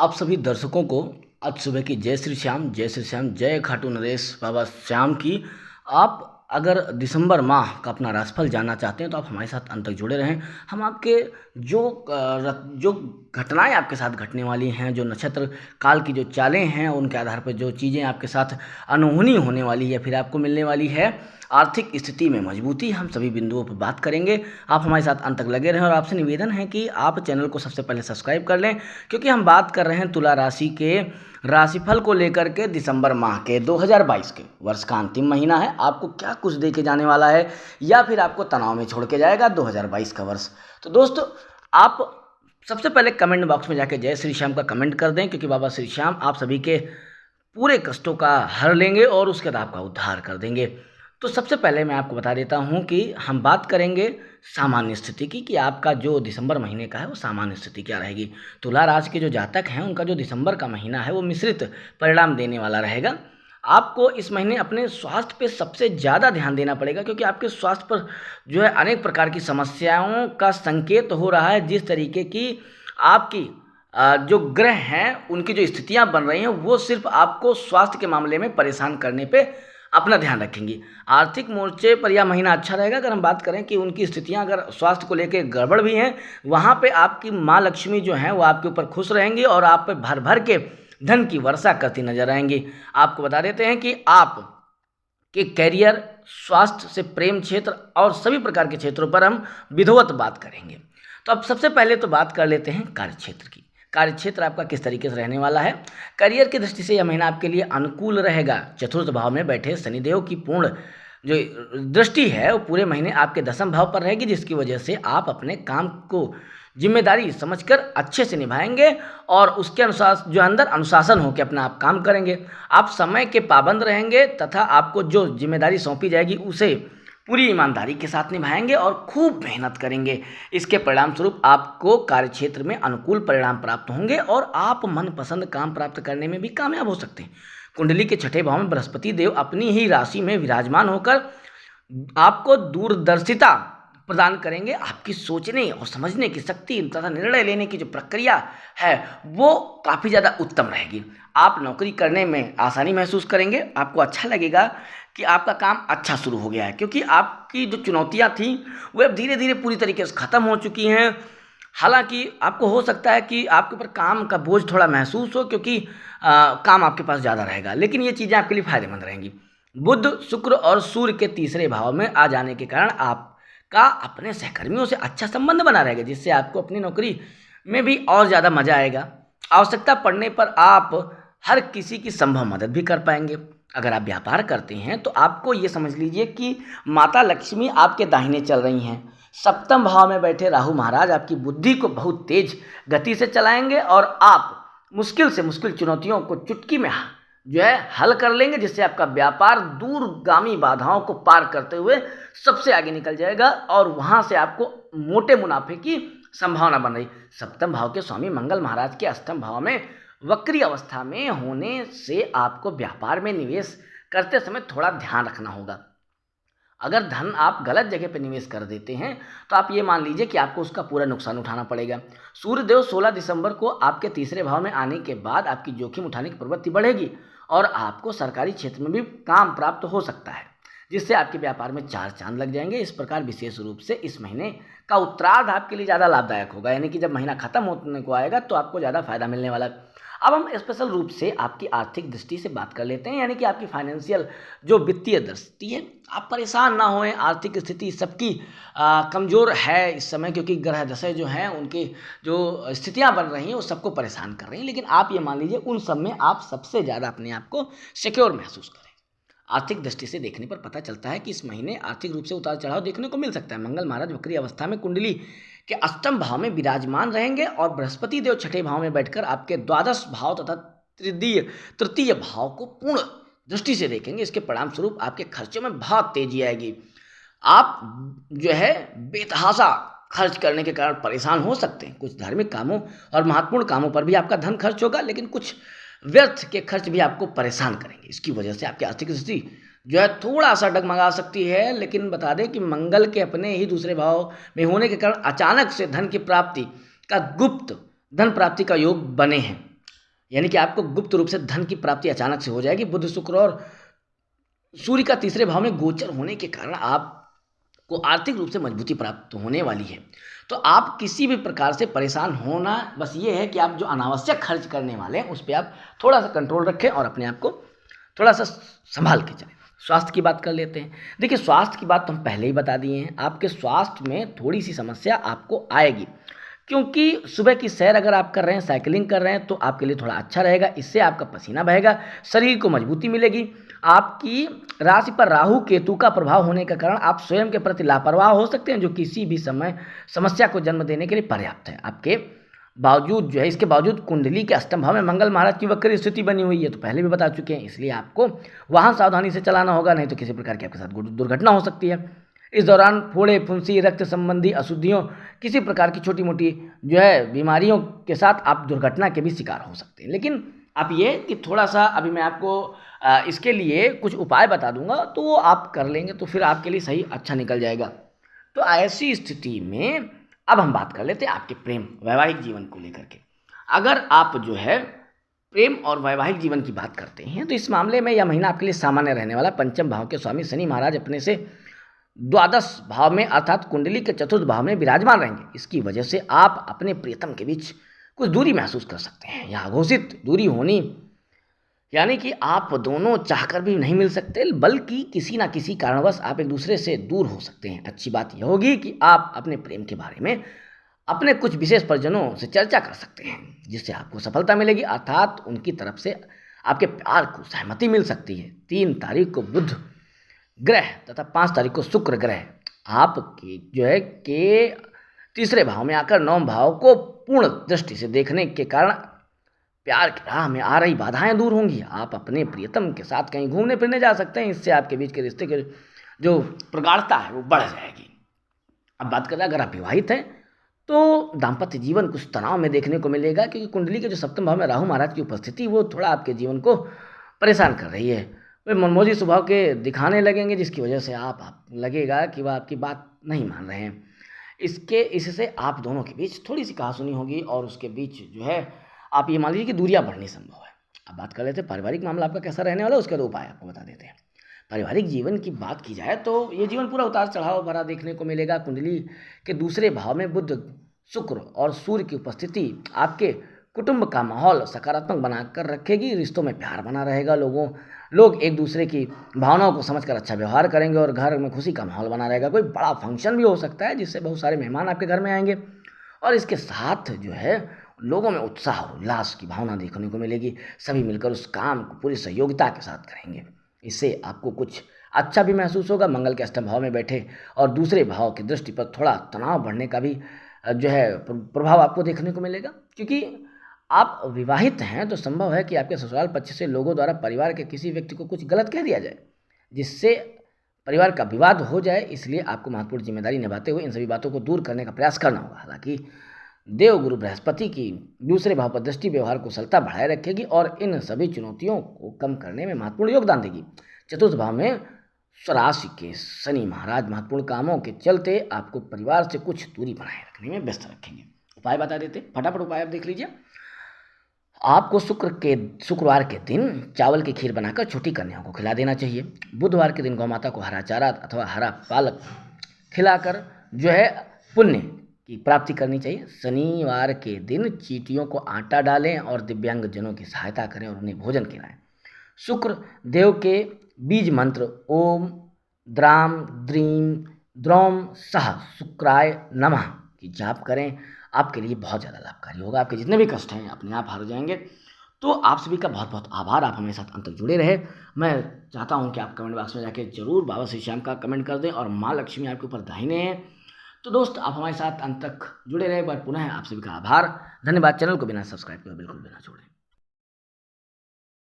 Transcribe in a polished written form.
आप सभी दर्शकों को आज सुबह की जय श्री श्याम, जय श्री श्याम, जय खाटू नरेश बाबा श्याम की। आप अगर दिसंबर माह का अपना राशिफल जानना चाहते हैं तो आप हमारे साथ अंत तक जुड़े रहें। हम आपके जो घटनाएं आपके साथ घटने वाली हैं, जो नक्षत्र काल की जो चालें हैं, उनके आधार पर जो चीज़ें आपके साथ अनहोनी होने वाली है, फिर आपको मिलने वाली है आर्थिक स्थिति में मजबूती, हम सभी बिंदुओं पर बात करेंगे। आप हमारे साथ अंत तक लगे रहें और आपसे निवेदन है कि आप चैनल को सबसे पहले सब्सक्राइब कर लें, क्योंकि हम बात कर रहे हैं तुला राशि के राशिफल को लेकर के दिसंबर माह के 2022 के वर्ष का अंतिम महीना है। आपको क्या कुछ दे के जाने वाला है या फिर आपको तनाव में छोड़ के जाएगा 2022 का वर्ष। तो दोस्तों, आप सबसे पहले कमेंट बॉक्स में जाके जय श्री श्याम का कमेंट कर दें, क्योंकि बाबा श्री श्याम आप सभी के पूरे कष्टों का हर लेंगे और उसके बाद आपका उद्धार कर देंगे। तो सबसे पहले मैं आपको बता देता हूं कि हम बात करेंगे सामान्य स्थिति की, कि आपका जो दिसंबर महीने का है वो सामान्य स्थिति क्या रहेगी। तुला राशि के जो जातक हैं उनका जो दिसंबर का महीना है वो मिश्रित परिणाम देने वाला रहेगा। आपको इस महीने अपने स्वास्थ्य पे सबसे ज़्यादा ध्यान देना पड़ेगा, क्योंकि आपके स्वास्थ्य पर जो है अनेक प्रकार की समस्याओं का संकेत हो रहा है। जिस तरीके की आपकी जो ग्रह हैं उनकी जो स्थितियां बन रही हैं वो सिर्फ आपको स्वास्थ्य के मामले में परेशान करने पे अपना ध्यान रखेंगी। आर्थिक मोर्चे पर यह महीना अच्छा रहेगा। अगर हम बात करें कि उनकी स्थितियां अगर स्वास्थ्य को लेकर गड़बड़ भी हैं, वहाँ पे आपकी माँ लक्ष्मी जो हैं वो आपके ऊपर खुश रहेंगी और आप पे भर भर के धन की वर्षा करती नजर आएंगी। आपको बता देते हैं कि आप के करियर, स्वास्थ्य से प्रेम क्षेत्र और सभी प्रकार के क्षेत्रों पर हम विधिवत बात करेंगे। तो अब सबसे पहले तो बात कर लेते हैं कार्य क्षेत्र की। कार्य क्षेत्र आपका किस तरीके से रहने वाला है। करियर की दृष्टि से यह महीना आपके लिए अनुकूल रहेगा। चतुर्थ भाव में बैठे शनिदेव की पूर्ण जो दृष्टि है वो पूरे महीने आपके दसम भाव पर रहेगी, जिसकी वजह से आप अपने काम को जिम्मेदारी समझकर अच्छे से निभाएंगे और उसके अनुसार जो अंदर अनुशासन हो के अपना आप काम करेंगे। आप समय के पाबंद रहेंगे तथा आपको जो जिम्मेदारी सौंपी जाएगी उसे पूरी ईमानदारी के साथ निभाएंगे और खूब मेहनत करेंगे। इसके परिणाम स्वरूप आपको कार्यक्षेत्र में अनुकूल परिणाम प्राप्त होंगे और आप मनपसंद काम प्राप्त करने में भी कामयाब हो सकते हैं। कुंडली के छठे भाव में बृहस्पति देव अपनी ही राशि में विराजमान होकर आपको दूरदर्शिता प्रदान करेंगे। आपकी सोचने और समझने की शक्ति तथा निर्णय लेने की जो प्रक्रिया है वो काफ़ी ज़्यादा उत्तम रहेगी। आप नौकरी करने में आसानी महसूस करेंगे। आपको अच्छा लगेगा कि आपका काम अच्छा शुरू हो गया है, क्योंकि आपकी जो चुनौतियां थी वो अब धीरे धीरे पूरी तरीके से ख़त्म हो चुकी हैं। हालांकि आपको हो सकता है कि आपके ऊपर काम का बोझ थोड़ा महसूस हो, क्योंकि काम आपके पास ज़्यादा रहेगा, लेकिन ये चीज़ें आपके लिए फायदेमंद रहेंगी। बुध, शुक्र और सूर्य के तीसरे भाव में आ जाने के कारण आपका अपने सहकर्मियों से अच्छा संबंध बना रहेगा, जिससे आपको अपनी नौकरी में भी और ज़्यादा मज़ा आएगा। आवश्यकता पड़ने पर आप हर किसी की संभव मदद भी कर पाएंगे। अगर आप व्यापार करते हैं तो आपको ये समझ लीजिए कि माता लक्ष्मी आपके दाहिने चल रही हैं। सप्तम भाव में बैठे राहु महाराज आपकी बुद्धि को बहुत तेज गति से चलाएंगे और आप मुश्किल से मुश्किल चुनौतियों को चुटकी में जो है हल कर लेंगे, जिससे आपका व्यापार दूरगामी बाधाओं को पार करते हुए सबसे आगे निकल जाएगा और वहाँ से आपको मोटे मुनाफे की संभावना बन रही। सप्तम भाव के स्वामी मंगल महाराज के अष्टम भाव में वक्री अवस्था में होने से आपको व्यापार में निवेश करते समय थोड़ा ध्यान रखना होगा। अगर धन आप गलत जगह पर निवेश कर देते हैं तो आप ये मान लीजिए कि आपको उसका पूरा नुकसान उठाना पड़ेगा। सूर्यदेव 16 दिसंबर को आपके तीसरे भाव में आने के बाद आपकी जोखिम उठाने की प्रवृत्ति बढ़ेगी और आपको सरकारी क्षेत्र में भी काम प्राप्त हो सकता है, जिससे आपके व्यापार में चार चांद लग जाएंगे। इस प्रकार विशेष रूप से इस महीने का उत्तरार्ध आपके लिए ज़्यादा लाभदायक होगा, यानी कि जब महीना खत्म होने को आएगा तो आपको ज़्यादा फायदा मिलने वाला है। अब हम स्पेशल रूप से आपकी आर्थिक दृष्टि से बात कर लेते हैं, यानी कि आपकी फाइनेंशियल जो वित्तीय दृष्टि है। आप परेशान ना होएं, आर्थिक स्थिति सबकी कमज़ोर है इस समय, क्योंकि ग्रह दशा जो हैं उनकी जो स्थितियां बन रही हैं वो सबको परेशान कर रही हैं। लेकिन आप ये मान लीजिए उन सब में आप सबसे ज़्यादा अपने आप को सिक्योर महसूस करें। आर्थिक दृष्टि से देखने पर पता चलता है कि इस महीने आर्थिक रूप से उतार चढ़ाव देखने को मिल सकता है। मंगल महाराज वक्री अवस्था में कुंडली के अष्टम भाव में विराजमान रहेंगे और बृहस्पति देव छठे भाव में बैठकर आपके द्वादश भाव तथा तृतीय भाव को पूर्ण दृष्टि से देखेंगे। इसके परिणाम स्वरूप आपके खर्चों में बहुत तेजी आएगी। आप जो है बेतहाशा खर्च करने के कारण परेशान हो सकते हैं। कुछ धार्मिक कामों और महत्वपूर्ण कामों पर भी आपका धन खर्च होगा, लेकिन कुछ व्यर्थ के खर्च भी आपको परेशान करेंगे। इसकी वजह से आपकी आर्थिक स्थिति जो है थोड़ा सा डगमगा सकती है। लेकिन बता दें कि मंगल के अपने ही दूसरे भाव में होने के कारण अचानक से धन की प्राप्ति का गुप्त धन प्राप्ति का योग बने हैं। यानी कि आपको गुप्त रूप से धन की प्राप्ति अचानक से हो जाएगी। बुध, शुक्र और सूर्य का तीसरे भाव में गोचर होने के कारण आपको आर्थिक रूप से मजबूती प्राप्त होने वाली है। तो आप किसी भी प्रकार से परेशान होना, बस ये है कि आप जो अनावश्यक खर्च करने वाले हैं उस पर आप थोड़ा सा कंट्रोल रखें और अपने आप को थोड़ा सा संभाल के चलें। स्वास्थ्य की बात कर लेते हैं। देखिए, स्वास्थ्य की बात तो हम पहले ही बता दिए हैं। आपके स्वास्थ्य में थोड़ी सी समस्या आपको आएगी, क्योंकि सुबह की सैर अगर आप कर रहे हैं, साइकिलिंग कर रहे हैं, तो आपके लिए थोड़ा अच्छा रहेगा। इससे आपका पसीना बहेगा, शरीर को मजबूती मिलेगी। आपकी राशि पर राहु केतु का प्रभाव होने के कारण आप स्वयं के प्रति लापरवाह हो सकते हैं, जो किसी भी समय समस्या को जन्म देने के लिए पर्याप्त है। आपके बावजूद जो है, इसके बावजूद कुंडली के अष्टम भाव में मंगल महाराज की वक्र स्थिति बनी हुई है, तो पहले भी बता चुके हैं। इसलिए आपको वाहन सावधानी से चलाना होगा, नहीं तो किसी प्रकार की आपके साथ दुर्घटना हो सकती है। इस दौरान फोड़े, फुंसी, रक्त संबंधी अशुद्धियों, किसी प्रकार की छोटी मोटी जो है बीमारियों के साथ आप दुर्घटना के भी शिकार हो सकते हैं। लेकिन आप ये कि थोड़ा सा अभी मैं आपको इसके लिए कुछ उपाय बता दूंगा, तो वो आप कर लेंगे तो फिर आपके लिए सही अच्छा निकल जाएगा। तो ऐसी स्थिति में अब हम बात कर लेते हैं आपके प्रेम वैवाहिक जीवन को लेकर के। अगर आप जो है प्रेम और वैवाहिक जीवन की बात करते हैं, तो इस मामले में यह महीना आपके लिए सामान्य रहने वाला। पंचम भाव के स्वामी शनि महाराज अपने से द्वादश भाव में अर्थात कुंडली के चतुर्थ भाव में विराजमान रहेंगे। इसकी वजह से आप अपने प्रियतम के बीच कुछ दूरी महसूस कर सकते हैं। यह अघोषित दूरी होनी, यानी कि आप दोनों चाहकर भी नहीं मिल सकते, बल्कि किसी ना किसी कारणवश आप एक दूसरे से दूर हो सकते हैं। अच्छी बात यह होगी कि आप अपने प्रेम के बारे में अपने कुछ विशेष परिजनों से चर्चा कर सकते हैं, जिससे आपको सफलता मिलेगी, अर्थात उनकी तरफ से आपके प्यार को सहमति मिल सकती है। 3 तारीख को बुध ग्रह तथा 5 तारीख को शुक्र ग्रह आपके जो है के तीसरे भाव में आकर 9 भाव को पूर्ण दृष्टि से देखने के कारण प्यार की राह में आ रही बाधाएं दूर होंगी। आप अपने प्रियतम के साथ कहीं घूमने फिरने जा सकते हैं। इससे आपके बीच के रिश्ते के जो प्रगाढ़ता है वो बढ़ जाएगी। अब बात करें अगर आप विवाहित हैं, तो दाम्पत्य जीवन कुछ तनाव में देखने को मिलेगा, क्योंकि कुंडली के जो सप्तम भाव में राहु महाराज की उपस्थिति वो थोड़ा आपके जीवन को परेशान कर रही है। वे मनमोजी स्वभाव के दिखाने लगेंगे, जिसकी वजह से आप लगेगा कि वह आपकी बात नहीं मान रहे हैं। इससे आप दोनों के बीच थोड़ी सी कहासुनी होगी और उसके बीच जो है आप ये मान लीजिए कि दूरियां बढ़नी संभव है। अब बात कर लेते हैं पारिवारिक मामला आपका कैसा रहने वाला है, उसका 2 उपाय आपको बता देते हैं। पारिवारिक जीवन की बात की जाए तो ये जीवन पूरा उतार चढ़ाव भरा देखने को मिलेगा। कुंडली के दूसरे भाव में बुध, शुक्र और सूर्य की उपस्थिति आपके कुटुंब का माहौल सकारात्मक बनाकर रखेगी। रिश्तों में प्यार बना रहेगा। लोग एक दूसरे की भावनाओं को समझकर अच्छा व्यवहार करेंगे और घर में खुशी का माहौल बना रहेगा। कोई बड़ा फंक्शन भी हो सकता है, जिससे बहुत सारे मेहमान आपके घर में आएंगे और इसके साथ जो है लोगों में उत्साह और उल्लास की भावना देखने को मिलेगी। सभी मिलकर उस काम को पूरी सहयोगिता के साथ करेंगे। इससे आपको कुछ अच्छा भी महसूस होगा। मंगल के अष्टम भाव में बैठे और दूसरे भाव की दृष्टि पर थोड़ा तनाव बढ़ने का भी जो है प्रभाव आपको देखने को मिलेगा। क्योंकि आप विवाहित हैं तो संभव है कि आपके ससुराल पक्ष से लोगों द्वारा परिवार के किसी व्यक्ति को कुछ गलत कह दिया जाए, जिससे परिवार का विवाद हो जाए। इसलिए आपको महत्वपूर्ण जिम्मेदारी निभाते हुए इन सभी बातों को दूर करने का प्रयास करना होगा। हालांकि देवगुरु बृहस्पति की दूसरे भाव पर दृष्टि व्यवहार कुशलता बढ़ाए रखेगी और इन सभी चुनौतियों को कम करने में महत्वपूर्ण योगदान देगी। चतुर्थ भाव में स्वराशि के शनि महाराज महत्वपूर्ण कामों के चलते आपको परिवार से कुछ दूरी बनाए रखने में व्यस्त रखेंगे। उपाय बता देते, फटाफट उपाय आप देख लीजिए। आपको शुक्रवार के दिन चावल की खीर बनाकर छोटी कन्याओं को खिला देना चाहिए। बुधवार के दिन गौ माता को हरा चारा अथवा हरा पालक खिलाकर जो है पुण्य की प्राप्ति करनी चाहिए। शनिवार के दिन चींटियों को आटा डालें और दिव्यांग जनों की सहायता करें और उन्हें भोजन खिलाएं। शुक्र देव के बीज मंत्र ओम द्राम द्रीम द्रौम सह शुक्राय नमः की जाप करें। आपके लिए बहुत ज़्यादा लाभकारी होगा। आपके जितने भी कष्ट हैं अपने आप हार जाएंगे। तो आप सभी का बहुत बहुत आभार। आप हमारे साथ अंत तक जुड़े रहे। मैं चाहता हूं कि आप कमेंट बॉक्स में जाके जरूर बाबा श्री श्याम का कमेंट कर दें और माँ लक्ष्मी आपके ऊपर दाहिने हैं। तो दोस्त आप हमारे साथ अंत तक जुड़े रहे। एक बार पुनः आप सभी का आभार, धन्यवाद। चैनल को बिना सब्सक्राइब किए बिल्कुल भी ना छोड़ें।